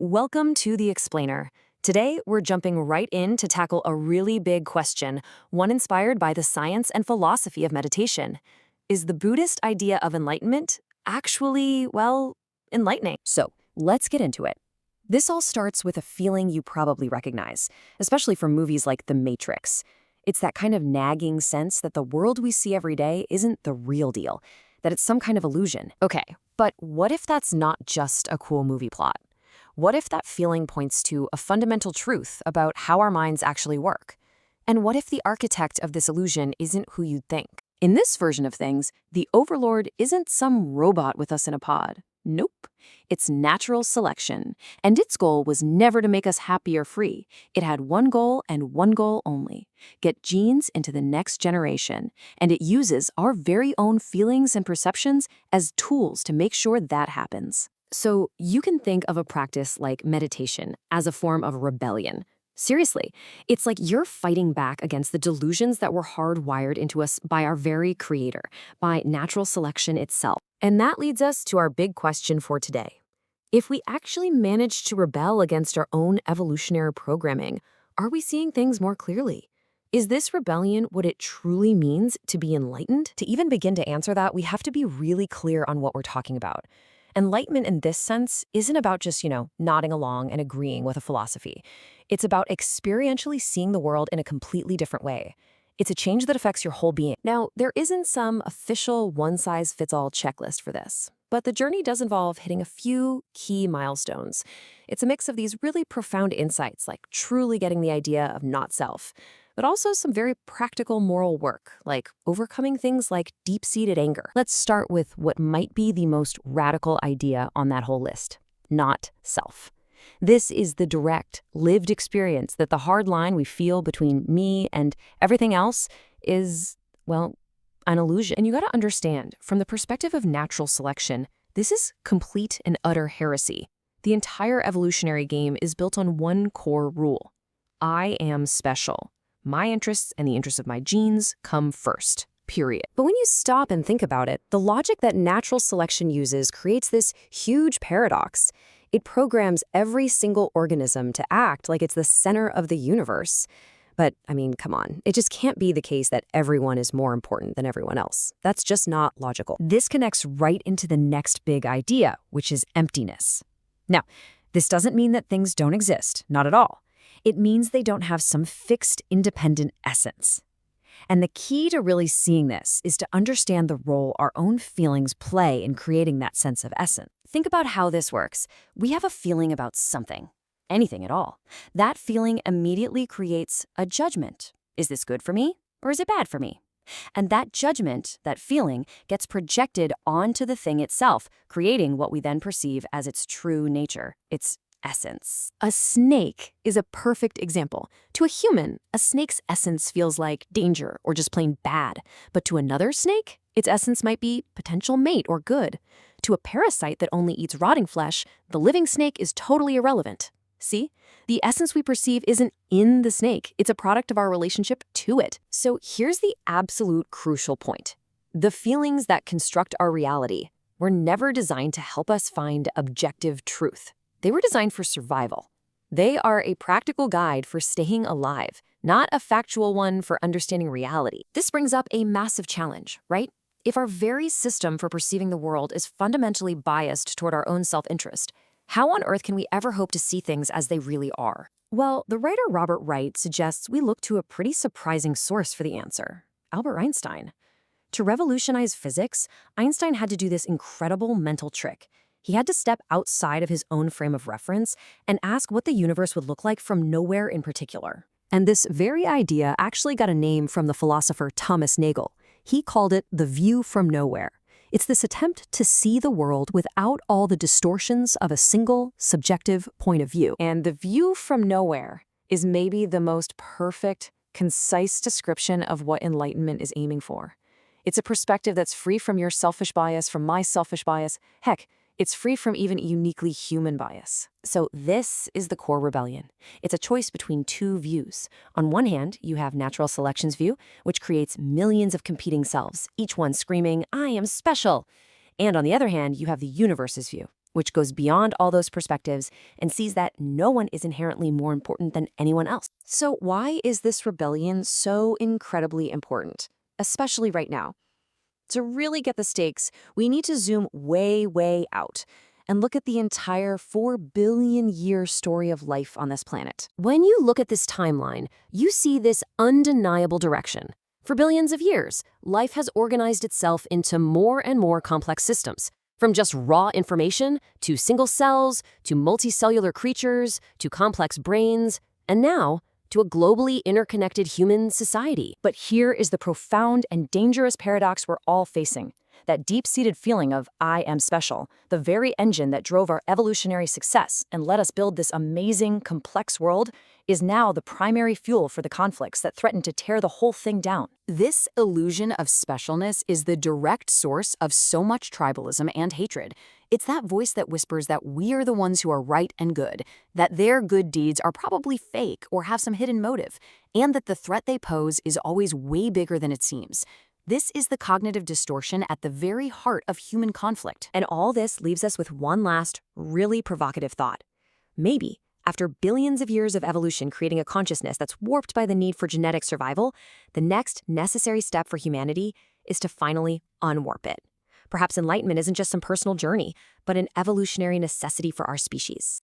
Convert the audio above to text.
Welcome to The Explainer. Today, we're jumping right in to tackle a really big question, one inspired by the science and philosophy of meditation. Is the Buddhist idea of enlightenment actually, well, enlightening? So, let's get into it. This all starts with a feeling you probably recognize, especially from movies like The Matrix. It's that kind of nagging sense that the world we see every day isn't the real deal, that it's some kind of illusion. Okay, but what if that's not just a cool movie plot? What if that feeling points to a fundamental truth about how our minds actually work? And what if the architect of this illusion isn't who you'd think? In this version of things, the overlord isn't some robot with us in a pod. Nope. It's natural selection, and its goal was never to make us happy or free. It had one goal and one goal only: get genes into the next generation, and it uses our very own feelings and perceptions as tools to make sure that happens. So you can think of a practice like meditation as a form of rebellion. Seriously, it's like you're fighting back against the delusions that were hardwired into us by our very creator, by natural selection itself. And that leads us to our big question for today. If we actually manage to rebel against our own evolutionary programming, are we seeing things more clearly? Is this rebellion what it truly means to be enlightened? To even begin to answer that, we have to be really clear on what we're talking about. Enlightenment in this sense isn't about just, nodding along and agreeing with a philosophy. It's about experientially seeing the world in a completely different way. It's a change that affects your whole being. Now, there isn't some official one-size-fits-all checklist for this, but the journey does involve hitting a few key milestones. It's a mix of these really profound insights, like truly getting the idea of not self, but also some very practical moral work, like overcoming things like deep-seated anger. Let's start with what might be the most radical idea on that whole list: not self. This is the direct, lived experience that the hard line we feel between me and everything else is, well, an illusion. And you gotta understand, from the perspective of natural selection, this is complete and utter heresy. The entire evolutionary game is built on one core rule: I am special. My interests and the interests of my genes come first, period. But when you stop and think about it, the logic that natural selection uses creates this huge paradox. It programs every single organism to act like it's the center of the universe. But, come on. It just can't be the case that everyone is more important than everyone else. That's just not logical. This connects right into the next big idea, which is emptiness. Now, this doesn't mean that things don't exist, not at all. It means they don't have some fixed, independent essence. And the key to really seeing this is to understand the role our own feelings play in creating that sense of essence. Think about how this works. We have a feeling about something, anything at all. That feeling immediately creates a judgment. Is this good for me, or is it bad for me? And that judgment, that feeling, gets projected onto the thing itself, creating what we then perceive as its true nature, its essence. A snake is a perfect example. To a human, a snake's essence feels like danger or just plain bad. But to another snake, its essence might be potential mate or good. To a parasite that only eats rotting flesh, the living snake is totally irrelevant. See? The essence we perceive isn't in the snake. It's a product of our relationship to it. So here's the absolute crucial point. The feelings that construct our reality were never designed to help us find objective truth. They were designed for survival. They are a practical guide for staying alive, not a factual one for understanding reality. This brings up a massive challenge, right? If our very system for perceiving the world is fundamentally biased toward our own self-interest, how on earth can we ever hope to see things as they really are? Well, the writer Robert Wright suggests we look to a pretty surprising source for the answer: Albert Einstein. To revolutionize physics, Einstein had to do this incredible mental trick. He had to step outside of his own frame of reference and ask what the universe would look like from nowhere in particular. And this very idea actually got a name from the philosopher Thomas Nagel. He called it the view from nowhere. It's this attempt to see the world without all the distortions of a single, subjective point of view. And the view from nowhere is maybe the most perfect, concise description of what enlightenment is aiming for. It's a perspective that's free from your selfish bias, from my selfish bias. Heck, it's free from even uniquely human bias. So this is the core rebellion. It's a choice between two views. On one hand, you have natural selection's view, which creates millions of competing selves, each one screaming, "I am special." And on the other hand, you have the universe's view, which goes beyond all those perspectives and sees that no one is inherently more important than anyone else. So why is this rebellion so incredibly important, especially right now? To really get the stakes, we need to zoom way, way out and look at the entire 4 billion-year story of life on this planet. When you look at this timeline, you see this undeniable direction. For billions of years, life has organized itself into more and more complex systems. From just raw information, to single cells, to multicellular creatures, to complex brains, and now, to a globally interconnected human society. But here is the profound and dangerous paradox we're all facing. That deep-seated feeling of I am special, the very engine that drove our evolutionary success and let us build this amazing, complex world, is now the primary fuel for the conflicts that threaten to tear the whole thing down. This illusion of specialness is the direct source of so much tribalism and hatred. It's that voice that whispers that we are the ones who are right and good, that their good deeds are probably fake or have some hidden motive, and that the threat they pose is always way bigger than it seems. This is the cognitive distortion at the very heart of human conflict. And all this leaves us with one last, really provocative thought. Maybe, after billions of years of evolution creating a consciousness that's warped by the need for genetic survival, the next necessary step for humanity is to finally unwarp it. Perhaps enlightenment isn't just some personal journey, but an evolutionary necessity for our species.